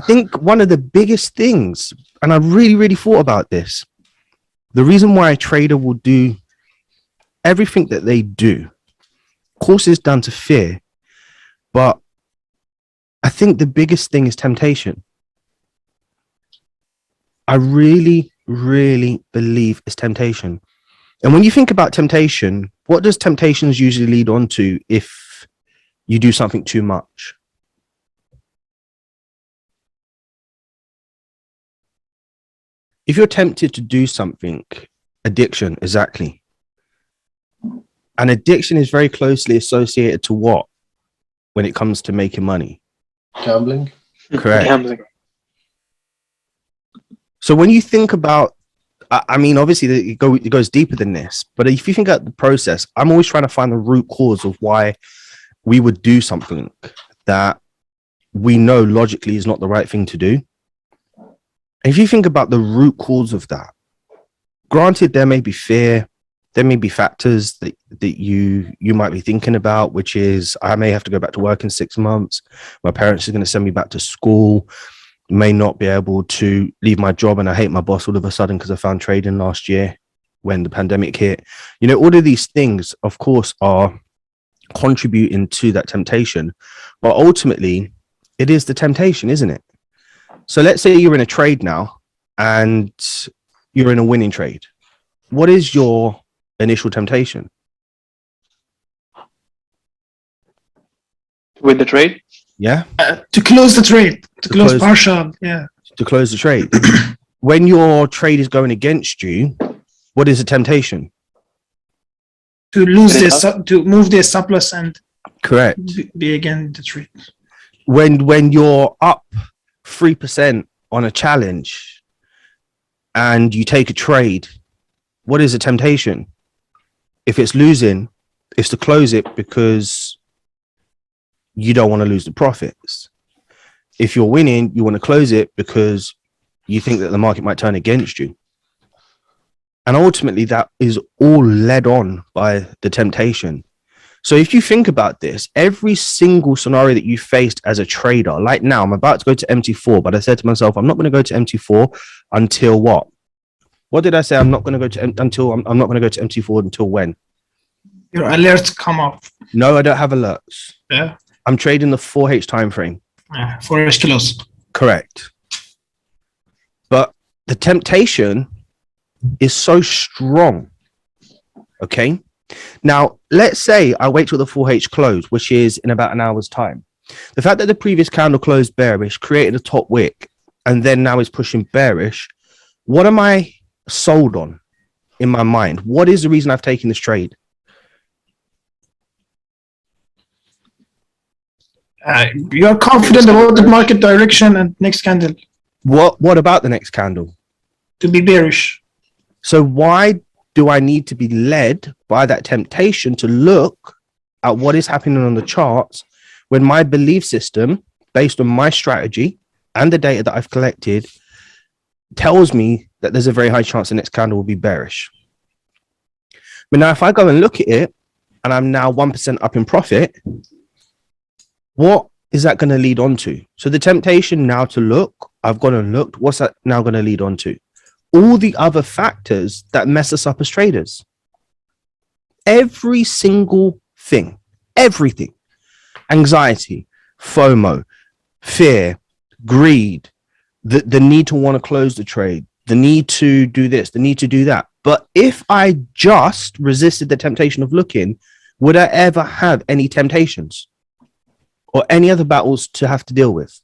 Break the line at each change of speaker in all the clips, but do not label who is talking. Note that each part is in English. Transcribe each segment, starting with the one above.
think one of the biggest things, and I really, really thought about this, the reason why a trader will do everything that they do, of course, is down to fear, but I think the biggest thing is temptation. I really, really believe it's temptation. And when you think about temptation, what does temptations usually lead on to if you do something too much? If you're tempted to do something, addiction, exactly. And addiction is very closely associated to what when it comes to making money?
Gambling.
Correct.
Gambling.
So when you think about, I mean, obviously it goes deeper than this, but if you think about the process, I'm always trying to find the root cause of why we would do something that we know logically is not the right thing to do. And if you think about the root cause of that, granted, there may be fear, there may be factors that you might be thinking about, which is I may have to go back to work in 6 months. My parents are going to send me back to school. May not be able to leave my job, and I hate my boss all of a sudden because I found trading last year when the pandemic hit. You know, all of these things, of course, are contributing to that temptation, but ultimately it is the temptation, isn't it? So let's say you're in a trade now and you're in a winning trade. What is your initial temptation?
With the trade?
Yeah.
To close the trade, to close
close-
partial. Yeah.
To close the trade. When your trade is going against you, what is the temptation?
To lose
Get it
this, to move the surplus and
Correct.
be again the trade.
When you're up 3% on a challenge and you take a trade, what is the temptation? If it's losing, it's to close it because you don't want to lose the profits. If you're winning, you want to close it because you think that the market might turn against you. And ultimately, that is all led on by the temptation. So if you think about this, every single scenario that you faced as a trader, like now, I'm about to go to MT4, but I said to myself, I'm not going to go to MT4 until what? What did I say? I'm not going to go to I'm not going to go to MT4 until when?
Your alerts come up.
No, I don't have alerts.
Yeah.
I'm trading the 4H time frame.
For us to lose.
Correct. But the temptation is so strong. Okay. Now, let's say I wait till the 4H close, which is in about an hour's time. The fact that the previous candle closed bearish, created a top wick, and then now is pushing bearish. What am I sold on in my mind? What is the reason I've taken this trade?
You're confident about the market direction and next candle
What about the next candle?
to be bearish.
So why do I need to be led by that temptation to look at what is happening on the charts when my belief system, based on my strategy and the data that I've collected, tells me that there's a very high chance the next candle will be bearish? But now if I go and look at it and I'm now 1% up in profit, what is that going to lead on to? So the temptation now to look, I've gone and looked, what's that now going to lead on to? All the other factors that mess us up as traders. Every single thing, everything. Anxiety, FOMO, fear, greed, the need to want to close the trade, the need to do this, the need to do that. But if I just resisted the temptation of looking, would I ever have any temptations or any other battles to have to deal with?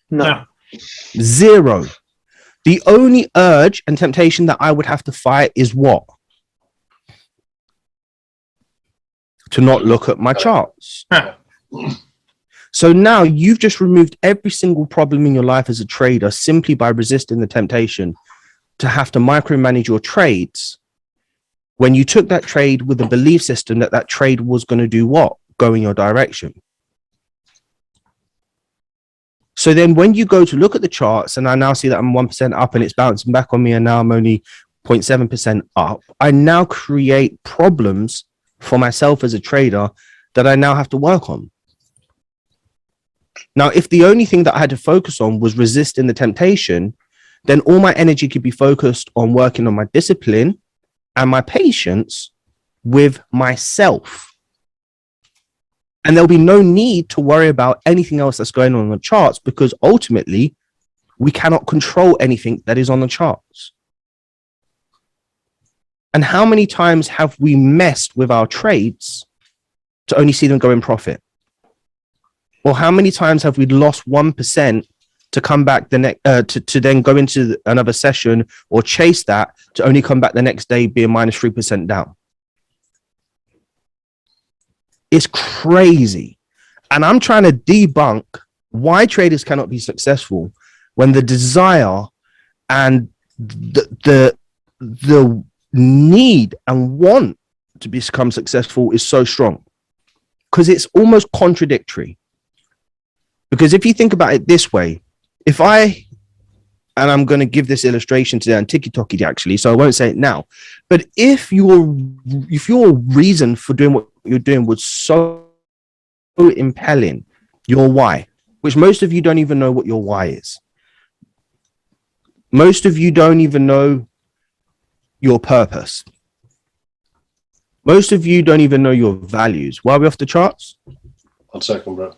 No.
Yeah.
Zero. The only urge and temptation that I would have to fight is what? To not look at my charts.
Yeah.
So now you've just removed every single problem in your life as a trader simply by resisting the temptation to have to micromanage your trades when you took that trade with the belief system that that trade was going to do what? Go in your direction. So then when you go to look at the charts and I now see that I'm 1% up and it's bouncing back on me and now I'm only 0.7% up, I now create problems for myself as a trader that I now have to work on. Now, if the only thing that I had to focus on was resisting the temptation, then all my energy could be focused on working on my discipline and my patience with myself. And there'll be no need to worry about anything else that's going on the charts, because ultimately we cannot control anything that is on the charts. And how many times have we messed with our trades to only see them go in profit? Or how many times have we lost 1% to come back the next to then go into another session or chase that to only come back the next day being minus 3% down? It's crazy. And I'm trying to debunk why traders cannot be successful when the desire and the need and want to become successful is so strong, because it's almost contradictory. Because if you think about it this way, if I, and I'm going to give this illustration today on TikTok actually, so I won't say it now, but if your reason for doing what you're doing was so impelling, your why, which most of you don't even know what your why is. Most of you don't even know your purpose. Most of you don't even know your values. Why are we off the charts?
1 second, bro.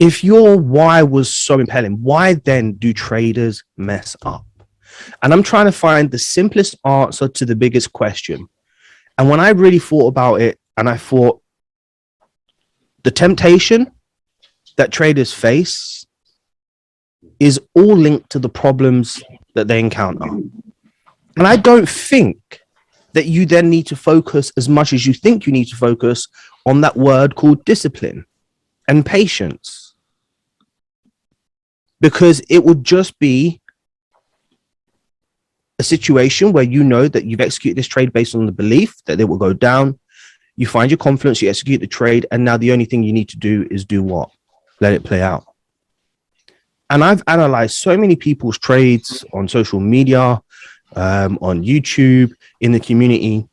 If your why was so impelling, why then do traders mess up? And I'm trying to find the simplest answer to the biggest question. And when I really thought about it, and I thought the temptation that traders face is all linked to the problems that they encounter. And I don't think that you then need to focus as much as you think you need to focus on that word called discipline and patience, because it would just be a situation where you know that you've executed this trade based on the belief that it will go down. You find your confidence, you execute the trade, and now the only thing you need to do is do what? Let it play out. And I've analyzed so many people's trades on social media, on YouTube, in the community.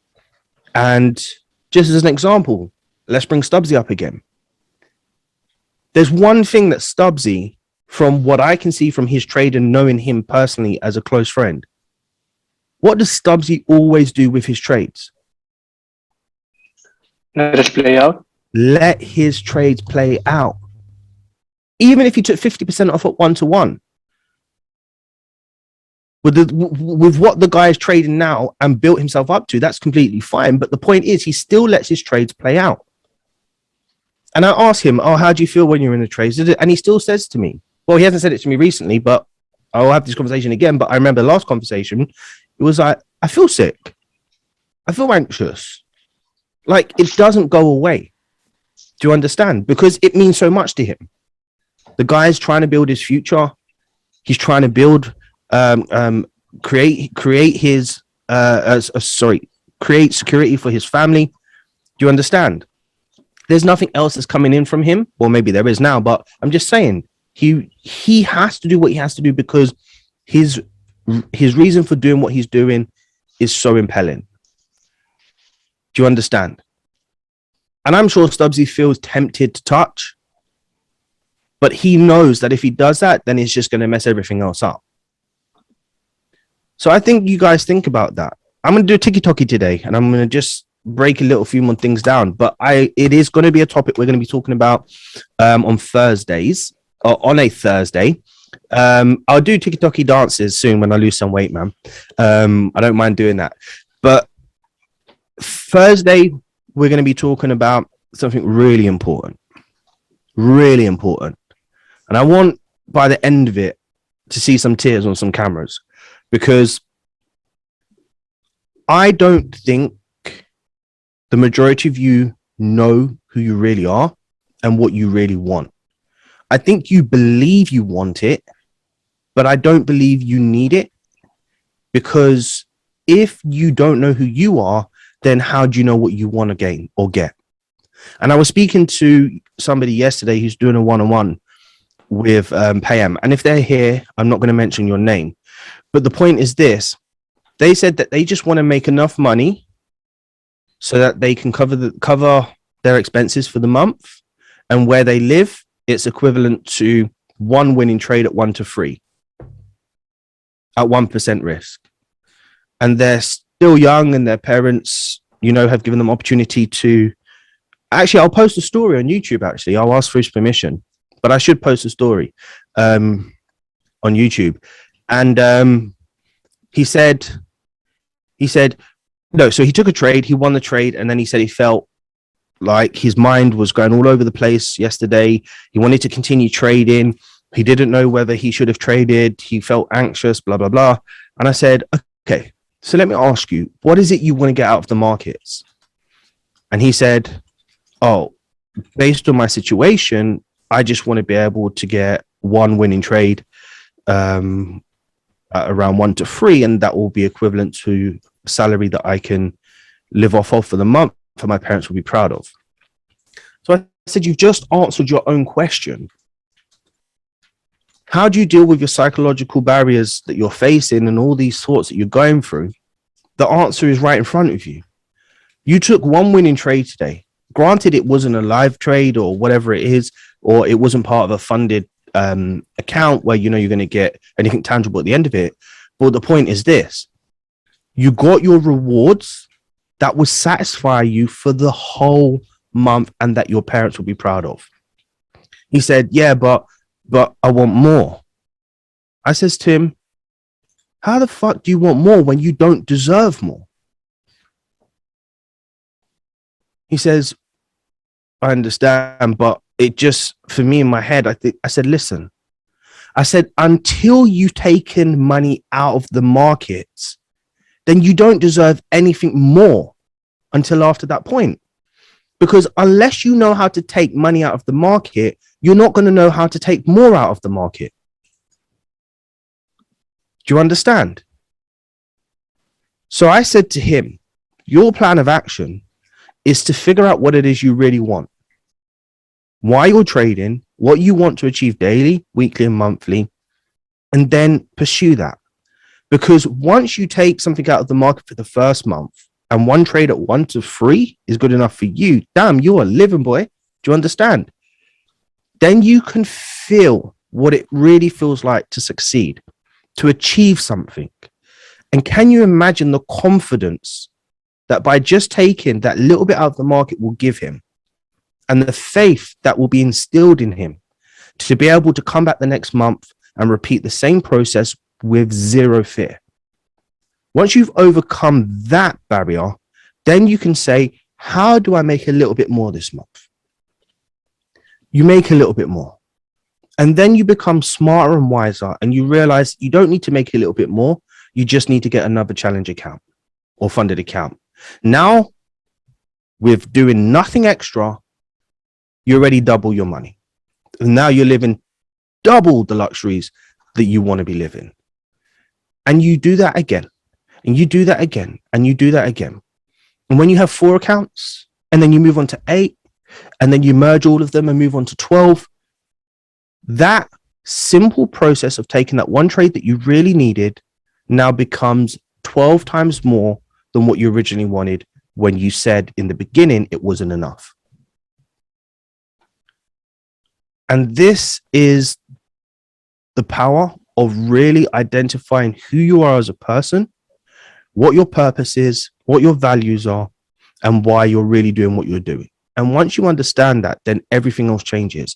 And just as an example, let's bring Stubbsy up again. There's one thing that Stubbsy, from what I can see from his trade and knowing him personally as a close friend, what does Stubbsy always do with his trades?
Let it play out.
Let his trades play out. Even if he took 50% off at 1-to-1, with what the guy is trading now and built himself up to, that's completely fine. But the point is, he still lets his trades play out. And I asked him, oh, how do you feel when you're in the trades? And he still says to me, well, he hasn't said it to me recently, but I'll have this conversation again. But I remember the last conversation, it was like, I feel sick. I feel anxious. Like, it doesn't go away. Do you understand? Because it means so much to him. The guy's trying to build his future. He's trying to build, create security for his family. Do you understand? There's nothing else that's coming in from him. Well, maybe there is now, but I'm just saying he has to do what he has to do because his reason for doing what he's doing is so impelling. Do you understand? And I'm sure Stubbsy feels tempted to touch, but he knows that if he does that, then he's just going to mess everything else up. So I think you guys think about that. I'm going to do a tiki-toki today, and I'm going to just break a few more things down. But it is going to be a topic we're going to be talking about on Thursdays, or on a Thursday. I'll do tiki-toki dances soon when I lose some weight, man. I don't mind doing that. But Thursday, we're going to be talking about something really important. Really important. And I want, by the end of it, to see some tears on some cameras, because I don't think the majority of you know who you really are and what you really want. I think you believe you want it, but I don't believe you need it, because if you don't know who you are, then how do you know what you want to gain or get? And I was speaking to somebody yesterday who's doing a one-on-one with Payam. And if they're here, I'm not going to mention your name. But the point is this. They said that they just want to make enough money so that they can cover their expenses for the month. And where they live, it's equivalent to one winning trade at 1 to 3 at 1% risk. And they're still young, and their parents, have given them opportunity to. Actually, I'll post a story on YouTube. Actually, I'll ask for his permission, but I should post a story on YouTube. And he said no. So he took a trade, he won the trade, and then he said he felt like his mind was going all over the place yesterday. He wanted to continue trading. He didn't know whether he should have traded. He felt anxious, blah, blah, blah. And I said, okay, so let me ask you, what is it you want to get out of the markets? And he said, oh, based on my situation, I just want to be able to get one winning trade at around 1 to 3, and that will be equivalent to salary that I can live off of for the month, for my parents will be proud of. So I said, you've just answered your own question. How do you deal with your psychological barriers that you're facing and all these thoughts that you're going through? The answer is right in front of you. You took one winning trade today. Granted, it wasn't a live trade or whatever it is, or it wasn't part of a funded account where you're going to get anything tangible at the end of it. But the point is this: you got your rewards that will satisfy you for the whole month and that your parents will be proud of. He said, yeah, but I want more. I says to him, how the fuck do you want more when you don't deserve more? He says, I understand, but it just, for me in my head, I said, listen, I said, until you've taken money out of the markets, then you don't deserve anything more until after that point. Because unless you know how to take money out of the market, you're not going to know how to take more out of the market. Do you understand? So I said to him, your plan of action is to figure out what it is you really want, why you're trading, what you want to achieve daily, weekly, and monthly, and then pursue that. Because once you take something out of the market for the first month and one trade at 1 to 3 is good enough for you, damn, you're a living boy. Do you understand? Then you can feel what it really feels like to succeed, to achieve something. And can you imagine the confidence that by just taking that little bit out of the market will give him, and the faith that will be instilled in him to be able to come back the next month and repeat the same process with zero fear? Once you've overcome that barrier, then you can say, how do I make a little bit more this month? You make a little bit more. And then you become smarter and wiser, and you realize you don't need to make a little bit more. You just need to get another challenge account or funded account. Now, with doing nothing extra, you already double your money. And now you're living double the luxuries that you want to be living. And you do that again, and you do that again, and you do that again. And when you have 4 accounts, and then you move on to 8, and then you merge all of them and move on to 12, that simple process of taking that one trade that you really needed now becomes 12 times more than what you originally wanted when you said in the beginning it wasn't enough. And this is the power of really identifying who you are as a person, what your purpose is, what your values are, and why you're really doing what you're doing. And once you understand that, then everything else changes.